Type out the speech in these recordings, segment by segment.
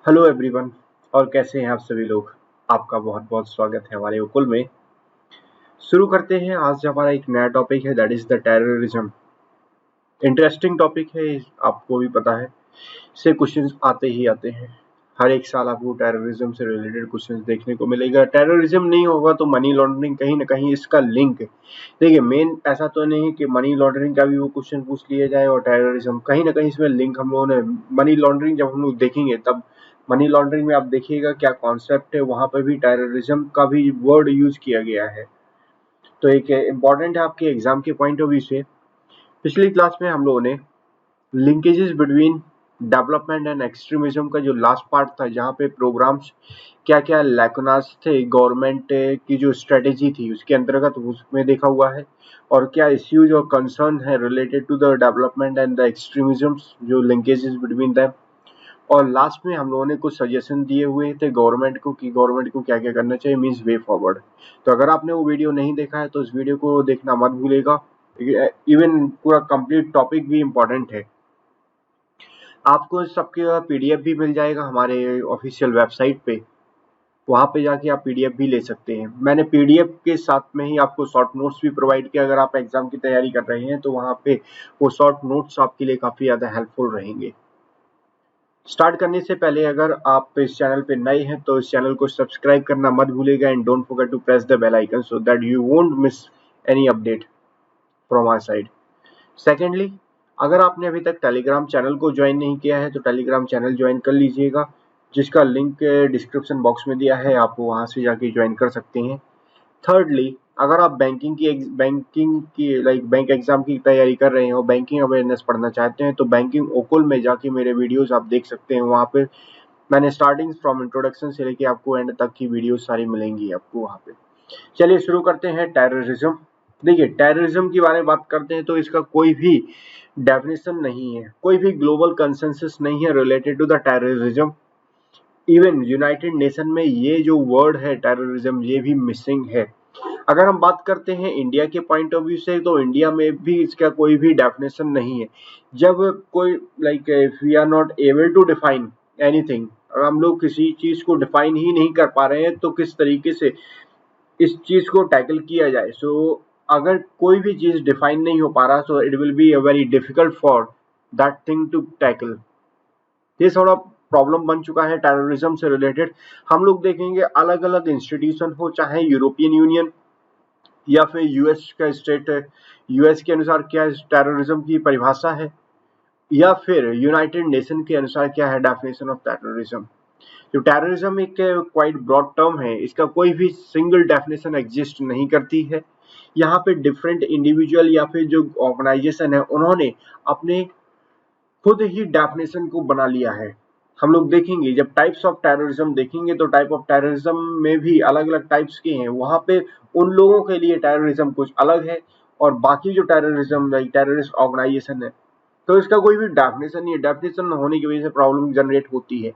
Hello everyone. और कैसे हैं आप सभी लोग। आपका बहुत बहुत स्वागत है हमारे ओकुल में। शुरू करते हैं। आज हमारा एक नया टॉपिक है, that is the terrorism. Interesting topic है, आपको भी पता है। इससे क्वेश्चंस आते ही आते हैं। हर एक साल आपको टेररिज्म से रिलेटेड क्वेश्चंस देखने को मिलेगा। टेररिज्म नहीं होगा तो मनी लॉन्ड्रिंग कहीं ना कहीं इसका लिंक है। देखिए, मेन ऐसा तो नहीं है कि मनी लॉन्ड्रिंग का भी वो क्वेश्चन पूछ लिया जाए और टेररिज्म कहीं ना कहीं इसमें लिंक हम लोगों ने मनी लॉन्ड्रिंग जब हम लोग देखेंगे तब मनी लॉन्ड्रिंग में आप देखिएगा क्या कॉन्सेप्ट है, वहां पर भी टेररिज्म का भी वर्ड यूज किया गया है। तो एक इम्पॉर्टेंट है आपके एग्जाम के पॉइंट ऑफ व्यू से। पिछली क्लास में हम लोगों ने linkages between development and extremism का जो लास्ट पार्ट था, जहाँ पे प्रोग्राम्स क्या क्या लैकुनास थे गवर्नमेंट की जो स्ट्रेटेजी थी उसके अंतर्गत, उसमें देखा हुआ है। और क्या इश्यूज और कंसर्न है related to the development and the extremisms, जो लिंकेजेस बिटवीन दैम। और लास्ट में हम लोगों ने कुछ सजेशन दिए हुए थे गवर्नमेंट को कि गवर्नमेंट को क्या क्या करना चाहिए, मीन्स वे फॉरवर्ड। तो अगर आपने वो वीडियो नहीं देखा है तो इस वीडियो को देखना मत भूलेगा। इवन पूरा कंप्लीट टॉपिक भी इम्पोर्टेंट है। आपको इस सबके पीडीएफ भी मिल जाएगा हमारे ऑफिशियल वेबसाइट पे। वहां पे जाके आप पीडीएफ भी ले सकते हैं। मैंने पीडीएफ के साथ में ही आपको शॉर्ट नोट्स भी प्रोवाइड किया। अगर आप एग्जाम की तैयारी कर रहे हैं तो वहां पे वो शॉर्ट नोट्स आपके लिए काफी ज्यादा हेल्पफुल रहेंगे। स्टार्ट करने से पहले अगर आप इस चैनल पे नए हैं तो इस चैनल को सब्सक्राइब करना मत भूलिएगा and don't forget to press the bell icon so that you won't miss any update from our side. Secondly, अगर आपने अभी तक टेलीग्राम चैनल को ज्वाइन नहीं किया है तो टेलीग्राम चैनल ज्वाइन कर लीजिएगा, जिसका लिंक डिस्क्रिप्शन बॉक्स में दिया है, आप वहां से जाके ज्वाइन कर सकते हैं। थर्डली, अगर आप बैंकिंग की बैंक एग्जाम की तैयारी कर रहे हैं और बैंकिंग अवेयरनेस पढ़ना चाहते हैं तो बैंकिंग ओकुल में जाके मेरे वीडियोस आप देख सकते हैं। वहां पे मैंने स्टार्टिंग फ्रॉम इंट्रोडक्शन से लेके आपको एंड तक की वीडियो सारी मिलेंगी आपको वहां पे। चलिए शुरू करते हैं। टेररिज्म। देखिए, टेररिज्म के बारे में बात करते हैं तो इसका कोई भी डेफिनेशन नहीं है, कोई भी ग्लोबल कंसेंसस नहीं है related to the terrorism. Even united nation में ये जो वर्ड है टेररिज्म, ये भी मिसिंग है। अगर हम बात करते हैं इंडिया के पॉइंट ऑफ व्यू से तो इंडिया में भी इसका कोई भी डेफिनेशन नहीं है। जब कोई if we are not able to define anything, अगर हम लोग किसी चीज को डिफाइन ही नहीं कर पा रहे हैं तो किस तरीके से इस चीज को टैकल किया जाए। अगर कोई भी चीज डिफाइन नहीं हो पा रहा तो it will be a very difficult for that thing to tackle. ये थोड़ा प्रॉब्लम बन चुका है टेररिज्म से रिलेटेड। हम लोग देखेंगे अलग अलग इंस्टीट्यूशन हो, चाहे यूरोपियन यूनियन या फिर यूएस का स्टेट है, यूएस के अनुसार क्या टेररिज्म की परिभाषा है, या फिर यूनाइटेड नेशन के अनुसार क्या है डेफिनेशन ऑफ टेररिज्म। तो टेररिज्म एक क्वाइट ब्रॉड टर्म है, इसका कोई भी सिंगल डेफिनेशन एग्जिस्ट नहीं करती है। यहाँ पे डिफरेंट इंडिविजुअल या फिर जो ऑर्गेनाइजेशन है उन्होंने अपने खुद ही डेफिनेशन को बना लिया है। हम लोग देखेंगे जब टाइप्स ऑफ टेररिज्म देखेंगे तो टाइप ऑफ टेररिज्म में भी अलग अलग टाइप्स के हैं। वहां पे उन लोगों के लिए टेररिज्म कुछ अलग है और बाकी जो टेररिज्म लाइक टेररिस्ट ऑर्गेनाइजेशन है तो इसका कोई भी डेफिनेशन नहीं है। डेफिनेशन न होने की वजह से प्रॉब्लम जनरेट होती है।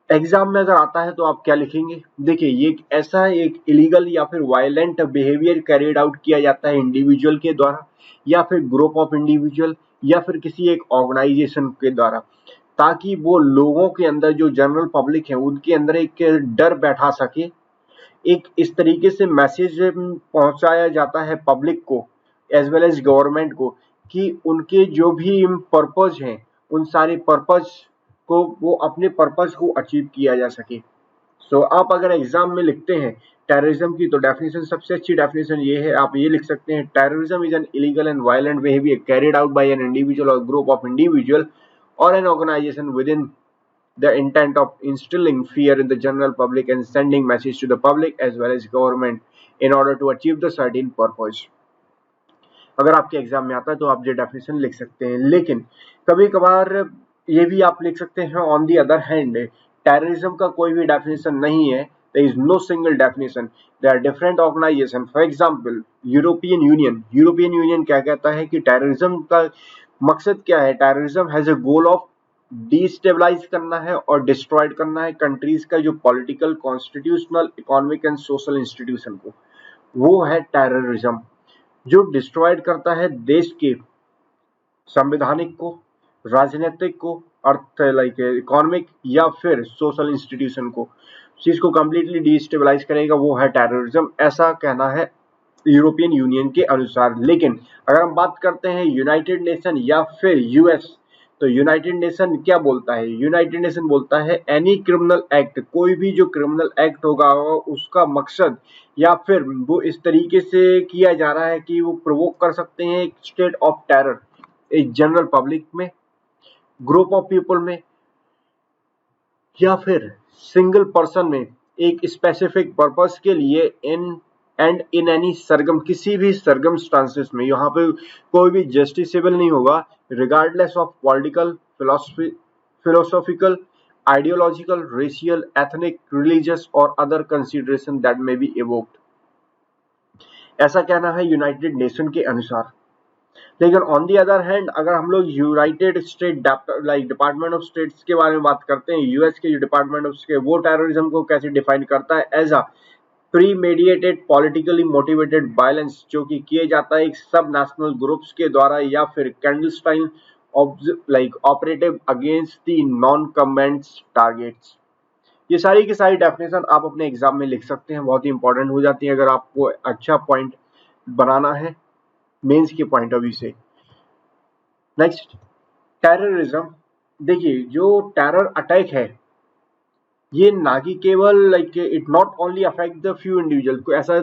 एग्जाम में अगर आता है तो आप क्या लिखेंगे। देखिए, ये एक ऐसा एक इलीगल या फिर वायलेंट बिहेवियर कैरिड आउट किया जाता है इंडिविजुअल के द्वारा या फिर ग्रुप ऑफ इंडिविजुअल या फिर किसी एक ऑर्गेनाइजेशन के द्वारा, ताकि वो लोगों के अंदर जो जनरल पब्लिक है उनके अंदर एक डर बैठा सके। एक इस तरीके से मैसेज पहुंचाया जाता है पब्लिक को एज वेल एज गवर्नमेंट को कि उनके जो भी पर्पज हैं उन सारे पर्पज को वो अपने पर्पज को अचीव किया जा सके। आप अगर एग्जाम में लिखते हैं टेररिज्म की तो डेफिनेशन, सबसे अच्छी डेफिनेशन ये है, आप ये लिख सकते हैं terrorism is an illegal and violent behaviour carried out by an individual और ग्रुप ऑफ इंडिविजुअल और an organisation within the intent of instilling fear in the general public and sending message to the public as well as government in order to achieve the certain purpose। अगर आपके exam में आता है तो आप ये definition लिख सकते हैं। लेकिन कभी कभार ये भी आप लिख सकते हैं on the other hand terrorism का कोई भी डेफिनेशन नहीं है। there is no single definition, there are different organization। for example, European union क्या कहता है कि टेररिज्म का मकसद क्या है। Terrorism has a goal of destabilise करना है और डिस्ट्रॉयड करना है कंट्रीज का जो political, constitutional, economic and social institution को, वो है टेररिज्म। जो डिस्ट्रॉयड करता है देश के संवैधानिक को, राजनीतिक को अर्थ लाइक इकोनॉमिक या फिर सोशल इंस्टीट्यूशन को, चीज को कंप्लीटली डिस्टेबलाइज करेगा, वो है टेररिज्म, ऐसा कहना है यूरोपियन यूनियन के अनुसार। लेकिन अगर हम बात करते हैं यूनाइटेड नेशन या फिर यूएस, तो यूनाइटेड नेशन क्या बोलता है? यूनाइटेड नेशन बोलता है एनी क्रिमिनल एक्ट, कोई भी जो क्रिमिनल एक्ट होगा उसका मकसद या फिर वो इस तरीके से किया जा रहा है कि वो प्रोवोक कर सकते हैं एक स्टेट ऑफ टेरर, एक जनरल पब्लिक में, ग्रुप ऑफ पीपल में, या फिर सिंगल पर्सन में, एक स्पेसिफिक पर्पस के लिए, इन एंड इन एनी सरगम, किसी भी सरगमस्टांसेस में। यहाँ पे कोई भी जस्टिसेबल नहीं होगा, regardless of political, philosophical, ideological, racial, ethnic, religious और other consideration that may be evoked, ऐसा कहना है यूनाइटेड नेशन के अनुसार। लेकिन ऑन दी अदर हैंड अगर हम लोग United State like department of states के बारे में बात करते हैं, यूएस के जो डिपार्टमेंट ऑफ स्टेट, वो टेररिज्म को कैसे डिफाइन करता है? As a premeditated politically motivated violence, जो कि किए जाता है एक सब नेशनल ग्रुप्स के द्वारा या फिर clandestine like operative against the non comments targets. ये सारी की सारी डेफिनेशन आप अपने एग्जाम में लिख सकते हैं, बहुत ही इंपॉर्टेंट हो जाती है अगर आपको अच्छा पॉइंट बनाना है मेंस के पॉइंट ऑफ व्यू से। Next, terrorism. देखिए, जो टेरर अटैक है ये ना कि केवल like it not only affect the few individual, को ऐसा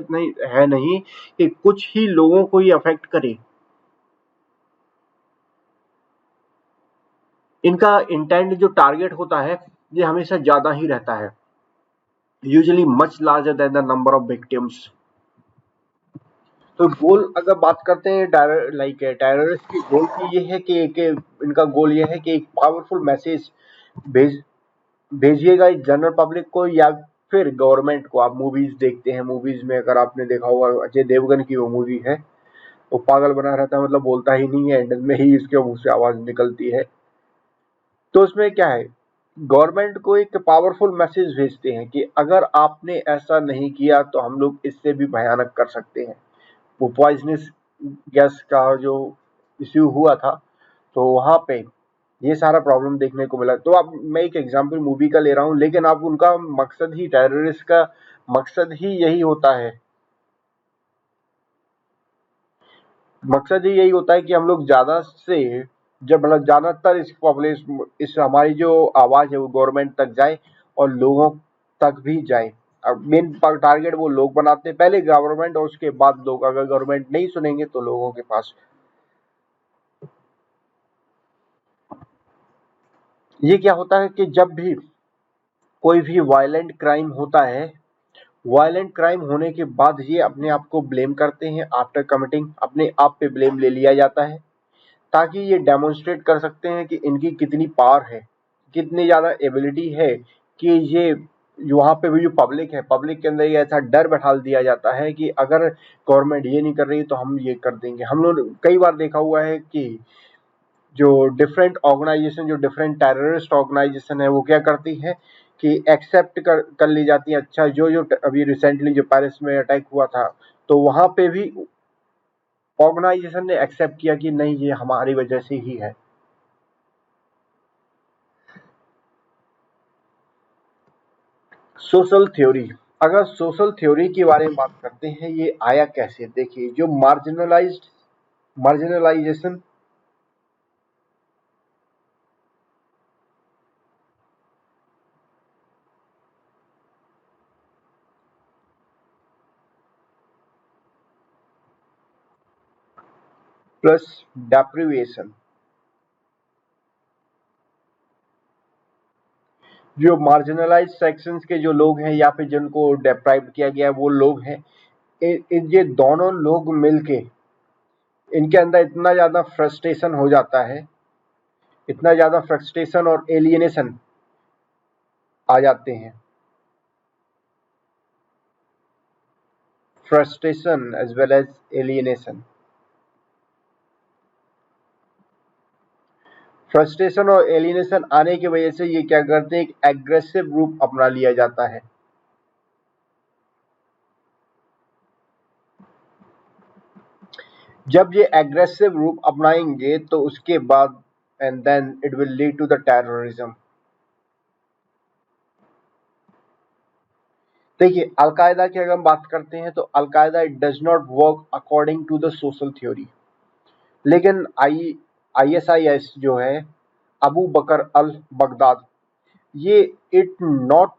नहीं कि कुछ ही लोगों को ही अफेक्ट करे। इनका इंटेंट जो टारगेट होता है ये हमेशा ज्यादा ही रहता है, usually much larger than the number of victims. तो गोल अगर बात करते हैं टेररिस्ट की गोल की ये है कि इनका गोल ये है कि एक पावरफुल मैसेज भेजिएगा एक जनरल पब्लिक को या फिर गवर्नमेंट को। आप मूवीज देखते हैं, मूवीज में अगर आपने देखा होगा अजय देवगन की वो मूवी है, वो पागल बना रहता है, मतलब बोलता ही नहीं है, एंड में ही इसके मुंह से आवाज निकलती है। तो उसमें क्या है, गवर्नमेंट को एक पावरफुल मैसेज भेजते हैं कि अगर आपने ऐसा नहीं किया तो हम लोग इससे भी भयानक कर सकते हैं। वो पॉइजनस गैस का जो इश्यू हुआ था, तो वहां पे ये सारा प्रॉब्लम देखने को मिला। तो अब मैं एक एग्जांपल मूवी का ले रहा हूँ, लेकिन अब उनका मकसद ही, टेररिस्ट का मकसद ही यही होता है, मकसद ही यही होता है कि हम लोग ज्यादा से जब मतलब ज्यादातर इस पॉपुलेशन, इस हमारी जो आवाज है वो गवर्नमेंट तक जाए और लोगों तक भी जाए। अब मेन टारगेट वो लोग बनाते हैं, पहले गवर्नमेंट और उसके बाद लोग। अगर गवर्नमेंट नहीं सुनेंगे तो लोगों के पास। ये क्या होता है कि जब भी कोई भी वायलेंट क्राइम होता है, वायलेंट क्राइम होने के बाद ये अपने आप को ब्लेम करते हैं, आफ्टर कमिटिंग अपने आप पे ब्लेम ले लिया जाता है, ताकि ये डेमोन्स्ट्रेट कर सकते हैं कि इनकी कितनी पावर है, कितनी ज्यादा एबिलिटी है, कि ये वहां पे भी जो पब्लिक है, पब्लिक के अंदर ये ऐसा डर बैठा दिया जाता है कि अगर गवर्नमेंट ये नहीं कर रही तो हम ये कर देंगे। हम लोग कई बार देखा हुआ है कि जो डिफरेंट ऑर्गेनाइजेशन, जो डिफरेंट टेररिस्ट ऑर्गेनाइजेशन है, वो क्या करती है कि एक्सेप्ट कर ली जाती है। अच्छा, जो अभी रिसेंटली जो पेरिस में अटैक हुआ था, तो वहां पे भी ऑर्गेनाइजेशन ने एक्सेप्ट किया कि नहीं, ये हमारी वजह से ही है। Social theory. अगर सोशल थ्योरी के बारे में बात करते हैं, ये आया कैसे? देखिए, जो मार्जिनलाइजेशन प्लस डेप्रिवेशन, जो मार्जिनलाइज सेक्शंस के जो लोग हैं या फिर जिनको डेप्राइव किया गया है वो लोग हैं, ये दोनों लोग मिलके इनके अंदर इतना ज्यादा फ्रस्ट्रेशन हो जाता है, इतना ज्यादा फ्रस्ट्रेशन और एलियनेशन आ जाते हैं, frustration as well as alienation. Frustration और एलियनेशन आने की वजह से ये क्या करते हैं, एक एग्रेसिव रूप अपना लिया जाता है। जब ये एग्रेसिव रूप अपनाएंगे तो उसके बाद and then it will lead to the terrorism. देखिए, अलकायदा की अगर हम बात करते हैं तो Al Qaeda it does not work according to the social theory, लेकिन ISIS जो है, अबू बकर अल बगदाद, ये it not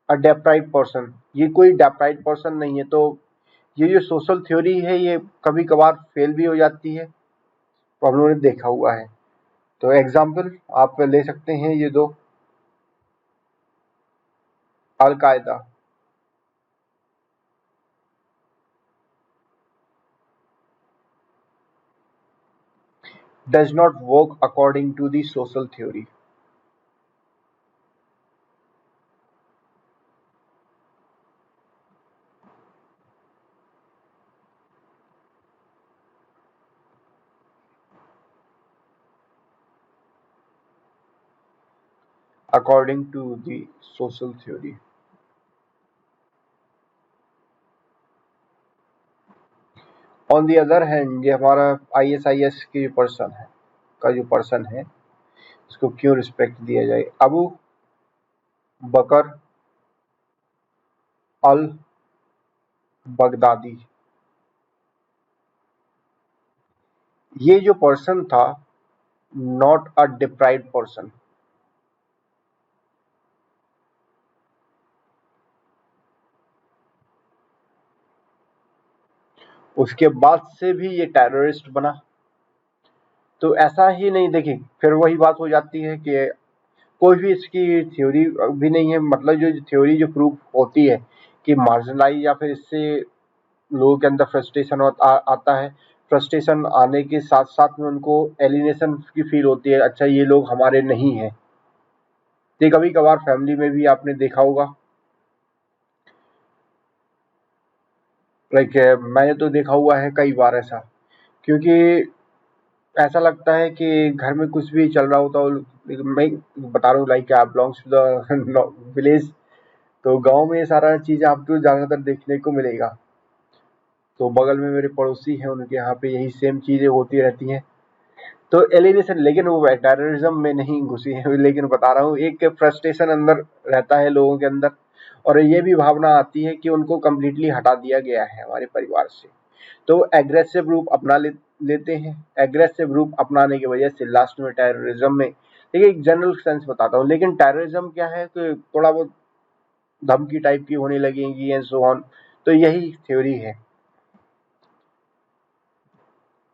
a deprived person, ये कोई डेप्राइव्ड पर्सन नहीं है। तो ये जो सोशल थ्योरी है ये कभी कभार फेल भी हो जाती है, तो हम लोगों ने देखा हुआ है। तो एग्जाम्पल आप ले सकते हैं ये दो, al Qaeda, does not work according to the social theory. According to the social theory. On the other hand ये हमारा ISIS की पर्सन है का जो पर्सन है इसको क्यों रिस्पेक्ट दिया जाए, अबू बकर अल बगदादी, ये जो पर्सन था नॉट अ डिप्राइव्ड पर्सन, उसके बाद से भी ये टेररिस्ट बना। तो ऐसा ही नहीं, देखिए फिर वही बात हो जाती है कि कोई भी इसकी थ्योरी भी नहीं है, मतलब जो थ्योरी जो प्रूफ होती है कि मार्जिनलाइज या फिर इससे लोगों के अंदर फ्रस्ट्रेशन आता है, फ्रस्ट्रेशन आने के साथ साथ में उनको एलिनेशन की फील होती है, अच्छा ये लोग हमारे नहीं हैं। ये कभी कभार फैमिली में भी आपने देखा होगा, लाइक मैंने तो देखा हुआ है कई बार ऐसा, क्योंकि ऐसा लगता है कि घर में कुछ भी चल रहा होता है, मैं बता रहा हूँ like I belongs to the village, तो गांव में ये सारा चीज आपको ज्यादातर देखने को मिलेगा। तो बगल में मेरे पड़ोसी हैं, उनके यहाँ पे यही सेम चीजें होती रहती हैं। तो एलिनेशन, लेकिन वो टेररिज्म में नहीं घुसी है, लेकिन बता रहा हूँ एक फ्रस्ट्रेशन अंदर रहता है लोगों के अंदर, और ये भी भावना आती है कि उनको कम्प्लीटली हटा दिया गया है हमारे परिवार से, तो एग्रेसिव रूप अपना लेते हैं। एग्रेसिव रूप अपनाने की वजह से लास्ट में टेररिज्म में, देखिए एक जनरल सेंस बताता हूँ, लेकिन टेररिज्म क्या है कि थोड़ा बहुत धमकी टाइप की होने लगेगी एंड सो ऑन, तो यही थ्योरी है।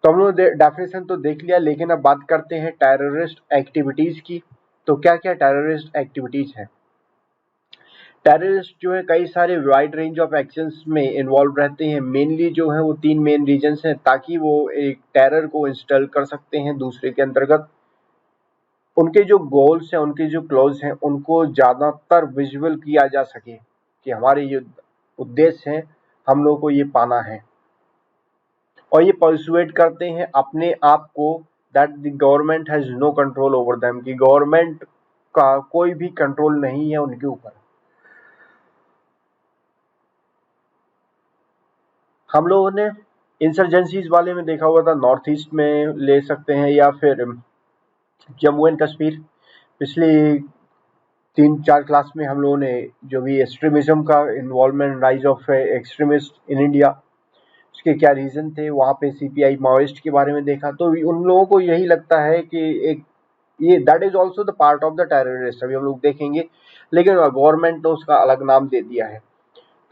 तो हम लोग डेफिनेशन तो देख लिया, लेकिन अब बात करते हैं टेररिस्ट एक्टिविटीज की। तो क्या क्या टेररिस्ट एक्टिविटीज हैं? टेररिस्ट जो है कई सारे वाइड रेंज ऑफ एक्शंस में इन्वॉल्व रहते हैं, मेनली जो है वो 3 मेन रीजंस हैं ताकि वो एक टेरर को इंस्टॉल कर सकते हैं दूसरे के अंतर्गत। उनके जो गोल्स हैं, उनके जो क्लॉज हैं, उनको ज्यादातर विजुअल किया जा सके कि हमारे ये उद्देश्य हैं, हम लोग को ये पाना है, और ये पर्सुएट करते हैं अपने आप को that the government has no control over them, कि गवर्नमेंट का कोई भी कंट्रोल नहीं है उनके ऊपर। हम लोगों ने इंसर्जेंसीज वाले में देखा हुआ था, नॉर्थ ईस्ट में ले सकते हैं या फिर जम्मू एंड कश्मीर। पिछली 3-4 क्लास में हम लोगों ने जो भी एक्सट्रीमिज्म का involvement, rise of extremist in India, उसके क्या रीजन थे, वहाँ पे CPI माओइस्ट के बारे में देखा। तो उन लोगों को यही लगता है कि एक ये that is also the part of the terrorist, अभी हम लोग देखेंगे, लेकिन गवर्नमेंट ने उसका अलग नाम दे दिया है।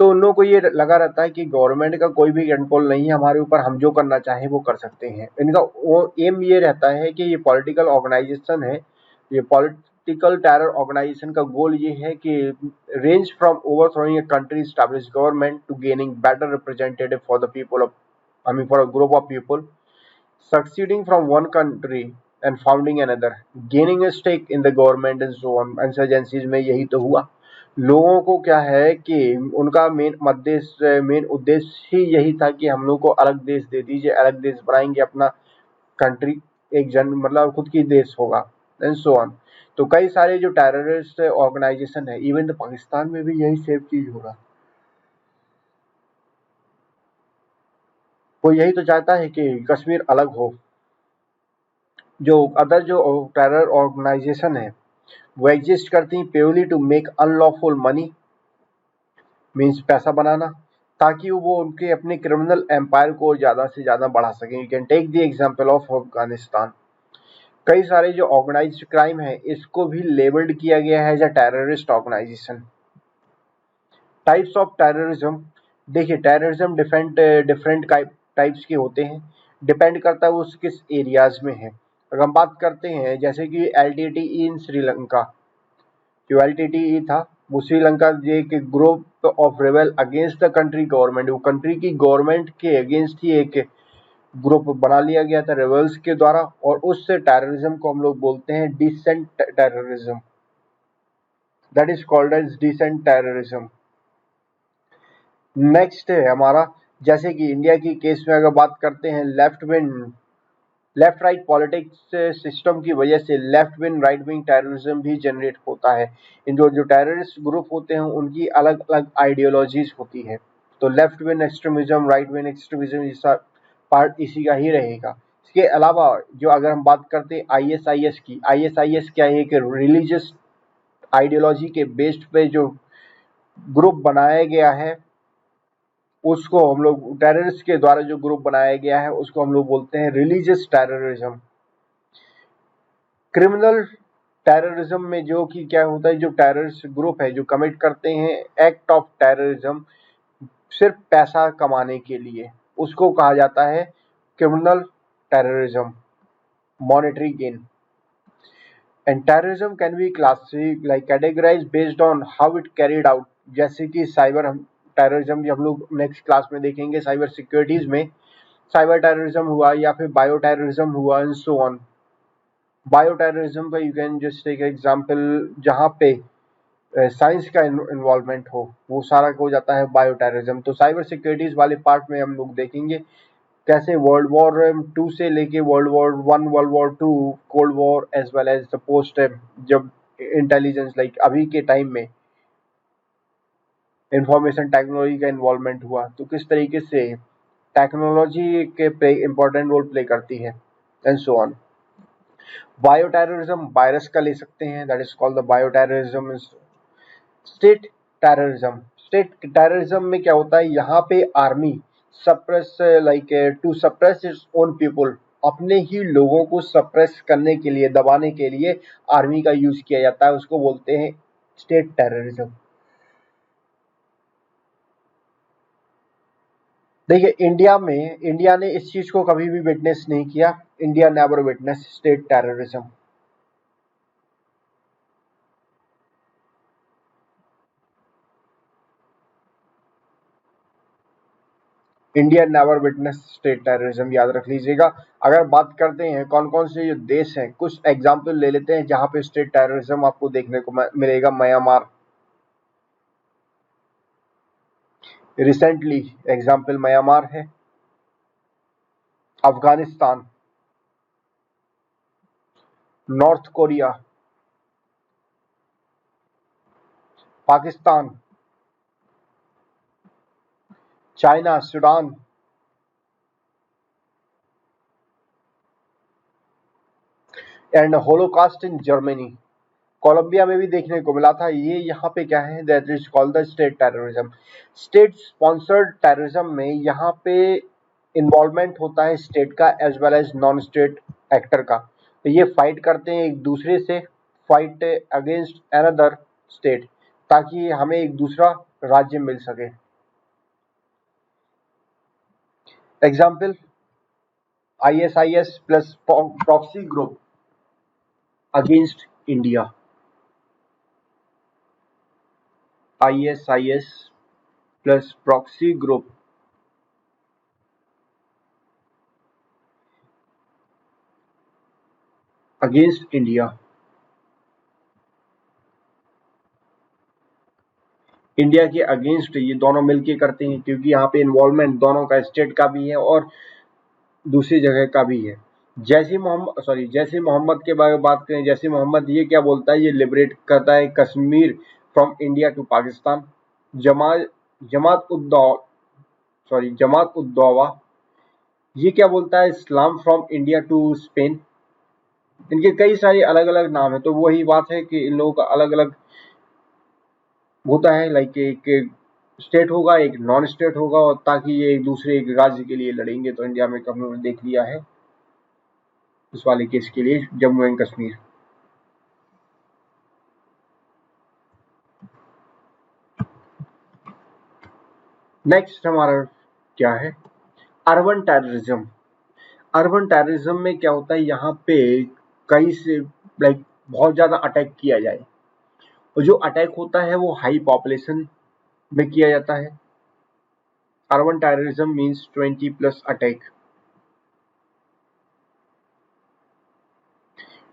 तो उन लोगों को ये लगा रहता है कि गवर्नमेंट का कोई भी कंट्रोल नहीं है हमारे ऊपर, हम जो करना चाहें वो कर सकते हैं। इनका वो एम ये रहता है कि ये पॉलिटिकल ऑर्गेनाइजेशन है, ये पॉलिटिकल टेरर ऑर्गेनाइजेशन का गोल ये है कि range from overthrowing a country established government to gaining better representative for the people of, I mean for a group of people, succeeding from one country and founding another, gaining a stake in the government and so on। Insurgencies में यही तो हुआ। लोगों को क्या है कि उनका मेन उद्देश्य ही यही था कि हम लोग को अलग देश दे दीजिए, अलग देश बनाएंगे अपना, कंट्री एक जन मतलब खुद की देश होगा एंड सो ऑन। तो कई सारे जो टेररिस्ट ऑर्गेनाइजेशन है, इवन तो पाकिस्तान में भी यही सेम चीज हो रहा। वो यही तो चाहता है कि कश्मीर अलग हो, जो अदर जो टेरर ऑर्गेनाइजेशन है वो एग्जिस्ट करती हैं purely to make unlawful money, means पैसा बनाना, ताकि वो उनके अपने क्रिमिनल एम्पायर को ज़्यादा से ज़्यादा बढ़ा सकें। You can take the example of Afghanistan. कई सारे जो ऑर्गेनाइज्ड क्राइम है इसको भी लेबल्ड किया गया है as a terrorist organisation. Types of terrorism, देखिए टेररिज्म डिफरेंट डिफरेंट टाइप्स के होते हैं, डिपेंड करता है वो किस एरियाज में है। अगर हम बात करते हैं जैसे कि LTTE इन श्रीलंका, जो LTTE था वो श्रीलंका एक group of rebel against the country government, वो कंट्री की गवर्नमेंट के अगेंस्ट ही एक ग्रुप बना लिया गया था रेबल्स के द्वारा, और उस टेररिज्म को हम लोग बोलते हैं dissent terrorism, that is called as dissent terrorism. Next है हमारा, जैसे कि इंडिया की केस में अगर बात करते हैं लेफ्ट राइट पॉलिटिक्स सिस्टम की वजह से left wing right wing terrorism भी जनरेट होता है। इन जो टेररिस्ट ग्रुप होते हैं उनकी अलग अलग आइडियोलॉजीज होती है, तो left wing extremism right wing extremism ये पार्ट इसी का ही रहेगा। इसके अलावा जो अगर हम बात करते हैं ISIS की, ISIS क्या है, एक रिलीजियस आइडियोलॉजी के बेस्ड पे जो ग्रुप बनाया गया है उसको हम लोग टेररिस्ट के द्वारा जो ग्रुप बनाया गया है उसको हम लोग बोलते हैं रिलीजियस टेररिज्म। क्रिमिनल टेररिज्म में जो कि क्या होता है, जो टेररिस्ट ग्रुप है जो कमिट करते हैं एक्ट ऑफ टेररिज्म सिर्फ पैसा कमाने के लिए, उसको कहा जाता है criminal terrorism, monetary gain. And terrorism can be classic like categorise based on how it carried out, जैसे कि साइबर टेररिज्म हम लोग नेक्स्ट क्लास में देखेंगे, साइबर सिक्योरिटीज में साइबर टेररिज्म हुआ या फिर बायो टेररिज्म हुआ and so on. Bio terrorism का you can just take example, जहाँ पे साइंस का इन्वॉल्वमेंट हो वो सारा हो जाता है बायो टेररिज्म। तो साइबर सिक्योरिटीज वाले पार्ट में हम लोग देखेंगे कैसे वर्ल्ड वॉर 2 से लेके world war 1, world war 2, cold war as well as the post, जब इंटेलिजेंस लाइक अभी के टाइम में इंफॉर्मेशन टेक्नोलॉजी का इन्वॉल्वमेंट हुआ तो किस तरीके से टेक्नोलॉजी के इम्पोर्टेंट रोल प्ले करती है and so on. Bio terrorism virus का ले सकते हैं, that is called the bio terrorism. State terrorism, state terrorism में क्या होता है, यहाँ पे army suppress like to suppress its own people, अपने ही लोगों को सप्रेस करने के लिए, दबाने के लिए आर्मी का यूज किया जाता है, उसको बोलते हैं स्टेट टेररिज्म। देखिए इंडिया ने इस चीज को कभी भी विटनेस नहीं किया, India never witness state terrorism. India never witness state terrorism, याद रख लीजिएगा। अगर बात करते हैं कौन कौन से जो देश हैं, कुछ एग्जाम्पल ले लेते हैं जहां पे स्टेट टेररिज्म आपको देखने को मिलेगा। म्यांमार, रिसेंटली एग्जाम्पल म्यांमार है। Afghanistan, North Korea, Pakistan, China, Sudan, and holocaust in Germany. Colombia में भी देखने को मिला था। ये यहाँ पे क्या है, that is called the state terrorism. State sponsored terrorism में यहाँ पे इन्वॉल्वमेंट होता है स्टेट का as well as non state actor का, तो ये फाइट करते हैं एक दूसरे से, फाइट अगेंस्ट अनदर स्टेट, ताकि हमें एक दूसरा राज्य मिल सके। Example ISIS plus proxy group against India, ISIS plus proxy group against India. India के अगेंस्ट ये दोनों मिलके करते हैं, क्योंकि यहाँ पे इन्वॉल्वमेंट दोनों का, स्टेट का भी है और दूसरी जगह का भी है। जैसे मोहम्मद के बारे में बात करें, जैसे मोहम्मद ये क्या बोलता है, ये लिबरेट करता है Kashmir from India to Pakistan. Jamaat Jamaat ud Dawa ये क्या बोलता है, Islam from India to Spain. इनके कई सारे अलग अलग नाम है, तो वही बात है कि इन लोगों का अलग अलग होता है। लाइक एक स्टेट होगा, एक नॉन स्टेट होगा, और ताकि ये एक दूसरे राज्य के लिए लड़ेंगे। तो इंडिया में हम लोगों ने देख लिया है इस वाले केस के लिए जम्मू एंड कश्मीर। नेक्स्ट हमारा क्या है, अर्बन टेररिज्म। अर्बन टेररिज्म में क्या होता है, यहाँ पे कई से लाइक बहुत ज्यादा अटैक किया जाए, और जो अटैक होता है वो हाई पॉपुलेशन में किया जाता है। Urban terrorism means 20+ attack,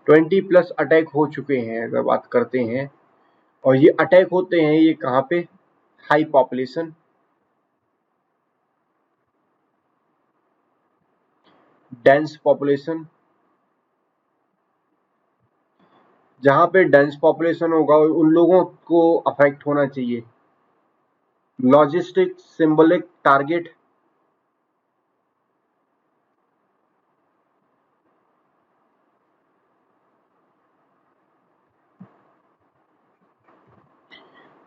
20+ attack हो चुके हैं अगर बात करते हैं। और ये अटैक होते हैं ये कहाँ पे, हाई पॉपुलेशन, डेंस पॉपुलेशन। जहाँ पे डेंस पॉपुलेशन होगा उन लोगों को अफेक्ट होना चाहिए। लॉजिस्टिक सिंबलिक टारगेट,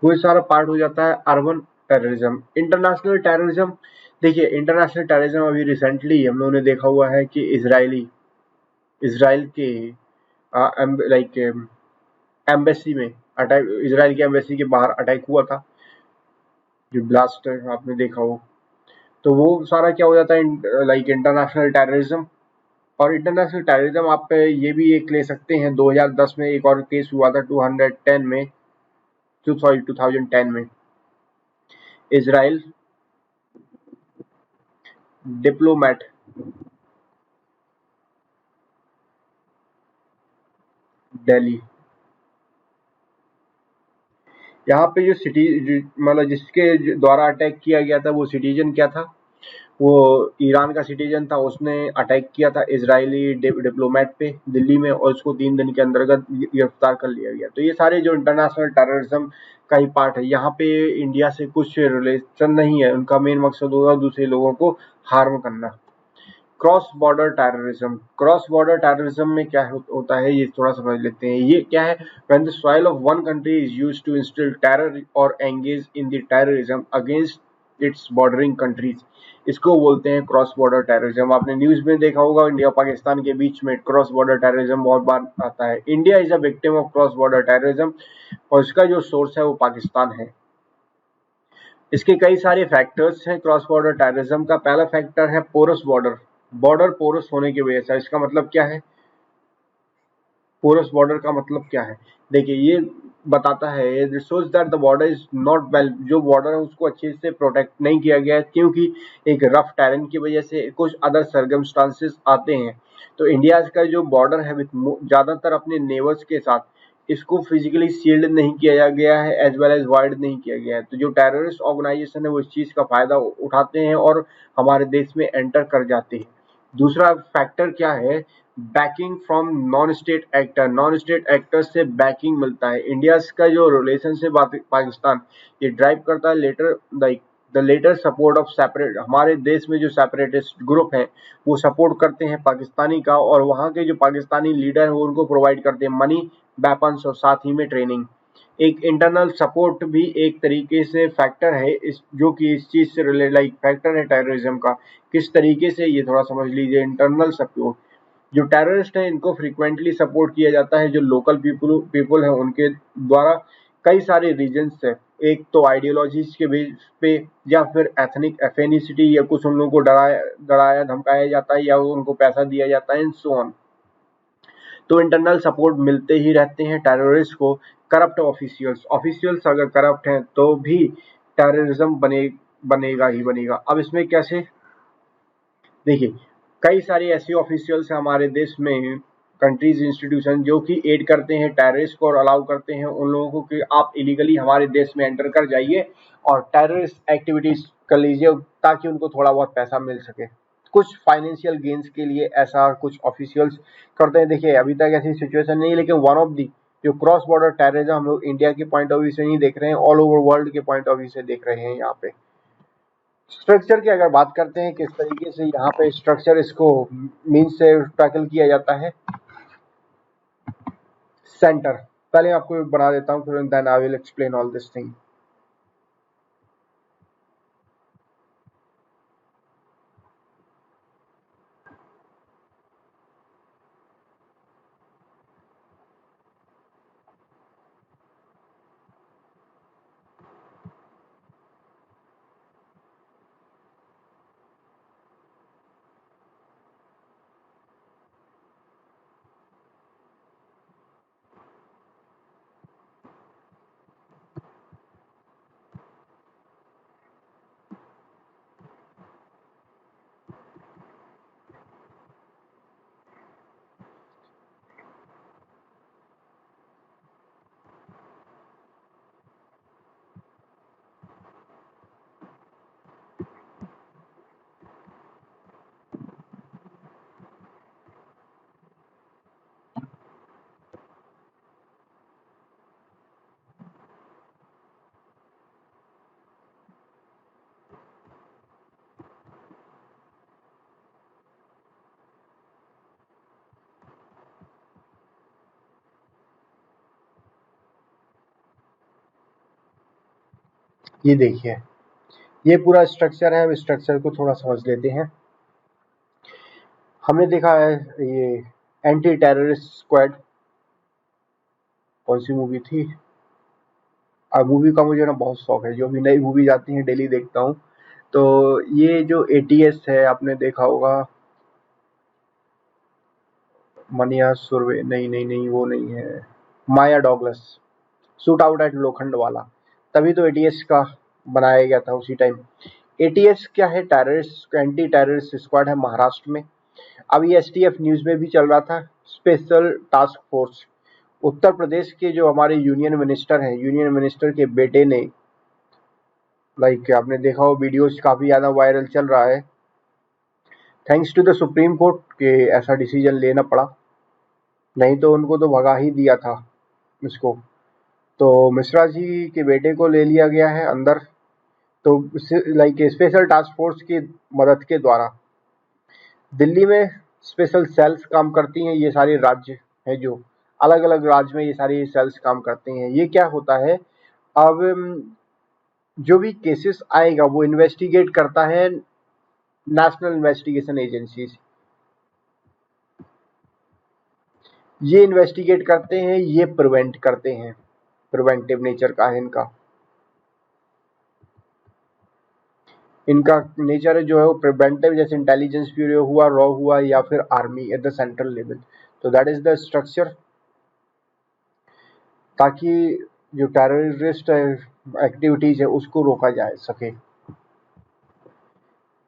वो सारा पार्ट हो जाता है अर्बन टेररिज्म। इंटरनेशनल टेररिज्म, देखिए इंटरनेशनल टेररिज्म अभी रिसेंटली हम लोगों ने देखा हुआ है कि इसराइल के लाइक एम्बेसी में अटैक, इसराइल के एम्बेसी के बाहर अटैक हुआ था, जो ब्लास्ट आपने देखा हो। तो वो सारा क्या हो जाता है, लाइक इंटरनेशनल टेररिज्म। और इंटरनेशनल टेररिज्म आप ये भी एक ले सकते हैं, 2010 में एक और केस हुआ था, 210 में 2010 में इसराइल डिप्लोमेट दिल्ली, यहाँ पे जो सिटी मतलब जिसके द्वारा अटैक किया गया था वो सिटीजन क्या था, वो ईरान का सिटीजन था। उसने अटैक किया था इजरायली डिप्लोमेट पे दिल्ली में, और उसको 3 दिन के अंतर्गत गिरफ्तार कर लिया गया। तो ये सारे जो इंटरनेशनल टेररिज्म का ही पार्ट है। यहाँ पे इंडिया से कुछ रिलेशन नहीं है, उनका मेन मकसद होगा दूसरे लोगों को हार्म करना। Cross border terrorism, cross border terrorism में क्या होता है ये थोड़ा समझ लेते हैं। ये क्या है, when the soil of one country is used to instil terror और engage in the terrorism against its bordering countries, इसको बोलते हैं क्रॉस बॉर्डर टेररिज्म। आपने न्यूज में देखा होगा इंडिया पाकिस्तान के बीच में क्रॉस बॉर्डर टेररिज्म बहुत बार आता है। India is a victim of cross border terrorism, और इसका जो सोर्स है वो पाकिस्तान है। इसके कई सारे फैक्टर्स हैं क्रॉस बॉर्डर टेररिज्म का। पहला फैक्टर है पोरस बॉर्डर, बॉर्डर पोरस होने की वजह से। इसका मतलब क्या है, पोरस बॉर्डर का मतलब क्या है, देखिए ये बताता है, it shows that the border is not well, जो बॉर्डर है उसको अच्छे से प्रोटेक्ट नहीं किया गया है, क्योंकि एक रफ टेरेन की वजह से कुछ अदर सर्कमस्टांसेस आते हैं। तो इंडिया का जो बॉर्डर है विद ज्यादातर अपने नेबर्स के साथ, इसको फिजिकली सील्ड नहीं किया गया है, एज वेल एज वाइड नहीं किया गया है। तो जो टेररिस्ट ऑर्गेनाइजेशन है वो इस चीज का फायदा उठाते हैं और हमारे देश में एंटर कर जाते हैं। दूसरा फैक्टर क्या है, banking from non state actor, non state actor से बैकिंग मिलता है। इंडिया का जो रिलेशनशिप पाकिस्तान, ये ड्राइव करता है latter like the latter support of separate, हमारे देश में जो सेपरेटिस्ट ग्रुप है वो सपोर्ट करते हैं पाकिस्तानी का, और वहाँ के जो पाकिस्तानी लीडर है वो उनको प्रोवाइड करते हैं मनी, वेपन्स और साथ ही में ट्रेनिंग। एक इंटरनल सपोर्ट भी एक तरीके से फैक्टर है इस, जो कि इस चीज से रिलेटेड लाइक फैक्टर है टेररिज्म का। किस तरीके से ये थोड़ा समझ लीजिए। इंटरनल सपोर्ट, जो टेररिस्ट है इनको फ्रीक्वेंटली सपोर्ट किया जाता है जो लोकल पीपल है उनके द्वारा। कई सारे रीजंस है, एक तो आइडियोलॉजीज के बेस पे, या फिर एथनिक एफिनिसिटी, या कुछ उन लोगों को डराया धमकाया जाता है, या उनको पैसा दिया जाता है, एंड सो ऑन। तो इंटरनल सपोर्ट मिलते ही रहते हैं टेररिस्ट को। करप्ट ऑफिशियल्स, ऑफिशियल्स अगर करप्ट हैं तो भी टेररिज्म बनेगा ही बनेगा। अब इसमें कैसे, देखिए कई सारे ऐसे ऑफिशियल्स हैं हमारे देश में, कंट्रीज इंस्टीट्यूशन, जो कि एड करते हैं टेररिस्ट को और अलाउ करते हैं उन लोगों को कि आप इलीगली हमारे देश में एंटर कर जाइए और टेररिस्ट एक्टिविटीज कर लीजिए, ताकि उनको थोड़ा बहुत पैसा मिल सके, कुछ फाइनेंशियल गेन्स के लिए ऐसा कुछ ऑफिशियल्स करते हैं। देखिए अभी तक ऐसी सिचुएशन नहीं है, लेकिन वन ऑफ दी जो क्रॉस बॉर्डर टेररिज्म हम लोग इंडिया के पॉइंट ऑफ व्यू से नहीं देख रहे हैं, ऑल ओवर वर्ल्ड के पॉइंट ऑफ व्यू से देख रहे हैं। यहाँ पे स्ट्रक्चर की अगर बात करते हैं, किस तरीके से यहाँ पे स्ट्रक्चर इसको मीन से टैकल किया जाता है। सेंटर। पहले आपको बना देता हूँ, फिर then I will explain all this thing. ये देखिए, ये पूरा स्ट्रक्चर है। अब स्ट्रक्चर को थोड़ा समझ लेते हैं। हमने देखा है ये एंटी टेररिस्ट स्क्वाड, कौन सी मूवी थी? मूवी का मुझे ना बहुत शौक है, जो भी नई मूवी आती है डेली देखता हूँ। तो ये जो एटीएस है, आपने देखा होगा, मनिया सुरवे, नहीं नहीं नहीं, वो नहीं है, माया डॉगलस, शूट आउट एट लोखंड वाला। तभी तो एटीएस का बनाया गया था उसी टाइम। एटीएस क्या है? टेररिस्ट एंटी टेररिस्ट स्क्वाड है महाराष्ट्र में। अब ये एसटीएफ न्यूज में भी चल रहा था, special task force. Uttar Pradesh के जो हमारे यूनियन मिनिस्टर हैं, यूनियन मिनिस्टर के बेटे ने, लाइक आपने देखा हो वीडियोस काफी ज्यादा वायरल चल रहा है, thanks to the supreme court के ऐसा डिसीजन लेना पड़ा, नहीं तो उनको तो भगा ही दिया था इसको। तो मिश्रा जी के बेटे को ले लिया गया है अंदर। तो लाइक स्पेशल टास्क फोर्स की मदद के द्वारा दिल्ली में स्पेशल सेल्स काम करती हैं। ये सारे राज्य हैं, जो अलग अलग राज्य में ये सारी सेल्स काम करते हैं। ये क्या होता है, अब जो भी केसेस आएगा वो इन्वेस्टिगेट करता है नेशनल इन्वेस्टिगेशन एजेंसी। ये इन्वेस्टिगेट करते हैं, ये प्रिवेंट करते हैं, प्रिवेंटिव नेचर का है इनका। इनका नेचर जो है वो प्रिवेंटिव, जैसे इंटेलिजेंस ब्यूरो हुआ, रॉ हुआ, या फिर army at the central level. तो दैट इज द स्ट्रक्चर, ताकि जो टेररिस्ट एक्टिविटीज है उसको रोका जा सके।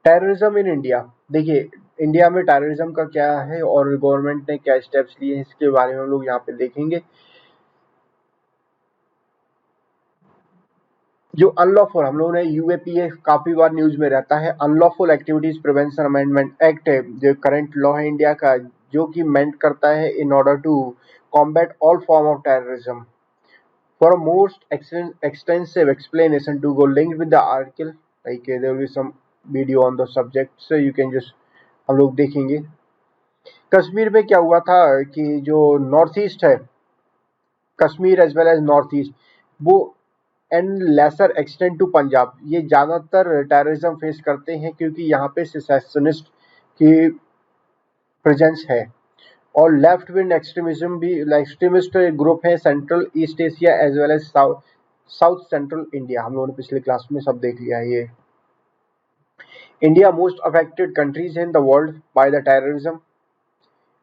टेररिज्म इन इंडिया, देखिए इंडिया में टेररिज्म का क्या है और गवर्नमेंट ने क्या स्टेप्स लिए हैं, इसके बारे में हम लोग यहाँ पे देखेंगे। जो अनलॉफुल, हम लोगों ने यूएपीए काफी बार न्यूज में रहता है, unlawful activities prevention amendment act है, जो करंट लॉ है इंडिया का, जो कि मेंट करता है in order to combat all form of terrorism. For a most extensive explanation to go linked with the article, like there will be some video on the subject, so you can just हम लोग देखेंगे। कश्मीर में क्या हुआ था कि जो north east है, Kashmir as well as north east, वो and lesser extend to Punjab, ये ज़्यादातर टेररिज्म फेस करते हैं, क्योंकि यहाँ पे सेसेशनिस्ट की प्रेजेंस है। और लेफ्ट विंग एक्सट्रीमिज्म भी, एक्सट्रीमिस्ट ग्रुप है central east Asia as well as south central India, हम लोगों ने पिछले क्लास में सब देख लिया है ये। India most affected countries in the world by the terrorism.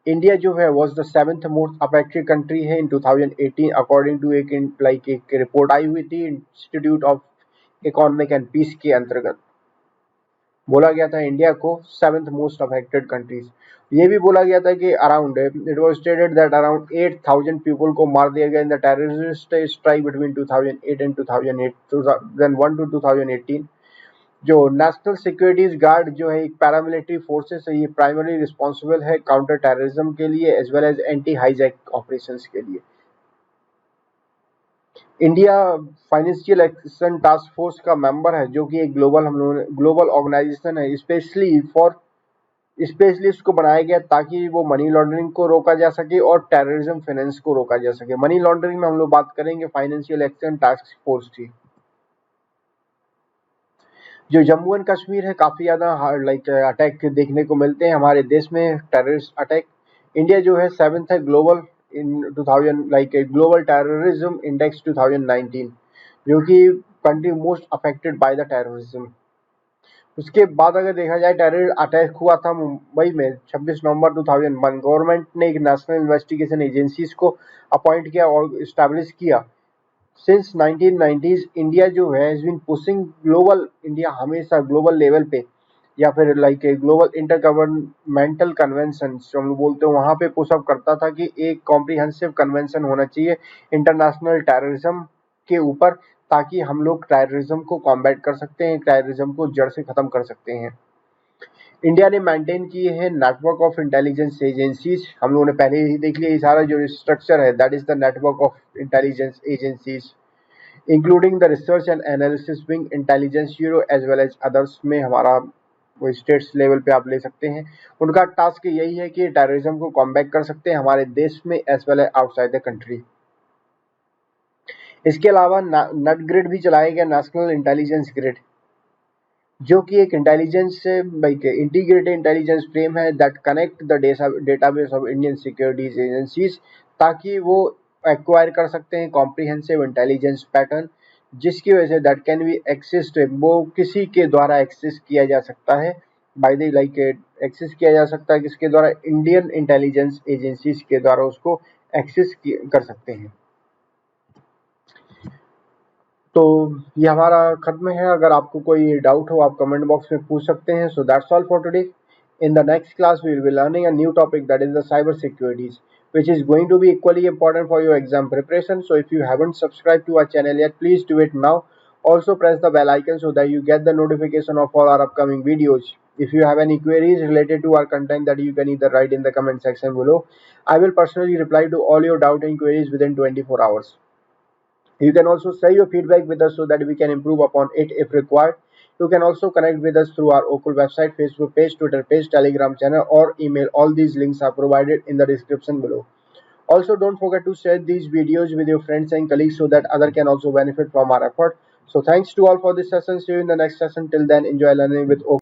India जो है was the 7th most affected country है इन 2018 अकॉर्डिंग टू एक रिपोर्ट आई हुई थी institute of economic and peace के अंतर्गत। बोला गया था इंडिया को 7th मोस्ट अफेक्टेड कंट्रीज। ये भी बोला गया था कि around it was stated that around 8,000 people को मार दिया गया in the terrorist strike between 2008 and 2001 to 2018। जो नेशनल सिक्योरिटीज गार्ड जो है एक पैरामिलिट्री फोर्सेस है, ये प्राइमरी रिस्पॉन्सिबल है काउंटर टेररिज्म के लिए as well as anti hijack operations के लिए। India financial action task force का मेंबर है, जो कि एक ग्लोबल, हम लोगों ने ग्लोबल ऑर्गेनाइजेशन है, स्पेशली फॉर स्पेशली इसको बनाया गया ताकि वो मनी लॉन्ड्रिंग को रोका जा सके और टेररिज्म फाइनेंस को रोका जा सके। मनी लॉन्ड्रिंग में हम लोग बात करेंगे फाइनेंशियल एक्शन टास्क फोर्स की। जो जम्मू एंड कश्मीर है, काफी ज्यादा अटैक देखने को मिलते हैं हमारे देश में, टेररिस्ट अटैक। इंडिया जो है 7th है ग्लोबल इन 2000 ग्लोबल टेररिज्म इंडेक्स 2019, जो कि country most affected by the terrorism. उसके बाद अगर देखा जाए, टेरर अटैक हुआ था मुंबई में 26 नवंबर 2001। गवर्नमेंट ने एक नेशनल इन्वेस्टिगेशन एजेंसीज को अपॉइंट किया और इस्टेब्लिश किया। सिंस 1990s इंडिया जो है has been pushing global, India हमेशा ग्लोबल लेवल पे या फिर ग्लोबल इंटर गवर्नमेंटल कन्वेंशन हम लोग बोलते हैं, वहां पे पुशअप करता था कि एक कॉम्प्रिहेंसिव कन्वेंशन होना चाहिए इंटरनेशनल टेररिज्म के ऊपर, ताकि हम लोग टेररिज्म को कॉम्बैट कर सकते हैं, टेररिज्म को जड़ से खत्म कर सकते हैं। इंडिया ने मेंटेन किए हैं नेटवर्क ऑफ इंटेलिजेंस एजेंसीज। हम लोगों ने पहले ही देख लिया, ये सारा जो स्ट्रक्चर है that is the network of intelligence agencies, including the research and analysis wing, intelligence bureau as well as others में हमारा वो स्टेट्स लेवल पे आप ले सकते हैं। उनका टास्क यही है कि टेररिज्म को कॉम्बैट कर सकते हैं हमारे देश में as well as outside the country. इसके अलावा नट ग्रिड भी चलाया गया, नेशनल इंटेलिजेंस ग्रिड, जो कि एक इंटेलिजेंस इंटीग्रेटेड इंटेलिजेंस फ्रेम है that connect the database of Indian securities agencies, ताकि वो एक्वायर कर सकते हैं कॉम्प्रिहेंसिव इंटेलिजेंस पैटर्न, जिसकी वजह say that can be accessed, वो किसी के द्वारा एक्सेस किया जा सकता है बाय द एक्सेस किया जा सकता है किसके द्वारा, इंडियन इंटेलिजेंस एजेंसीज के द्वारा उसको एक्सेस कर सकते हैं। तो ये हमारा खत्म है। अगर आपको कोई डाउट हो आप कमेंट बॉक्स में पूछ सकते हैं। So that's all for today. In the next class, we will be learning a new topic, that is the cyber securities, which is going to be equally important for your exam preparation. So if you haven't subscribed to our channel yet, please do it now. Also press the bell icon so that you get the notification of all our upcoming videos. If you have any queries related to our content, that you can either write in the comment section below. I will personally reply to all your doubt and queries within 24 hours. You can also share your feedback with us so that we can improve upon it if required. You can also connect with us through our Okul website, Facebook page, Twitter page, Telegram channel, or email. All these links are provided in the description below. Also, don't forget to share these videos with your friends and colleagues so that others can also benefit from our effort. So thanks to all for this session. See you in the next session. Till then, enjoy learning with Okul.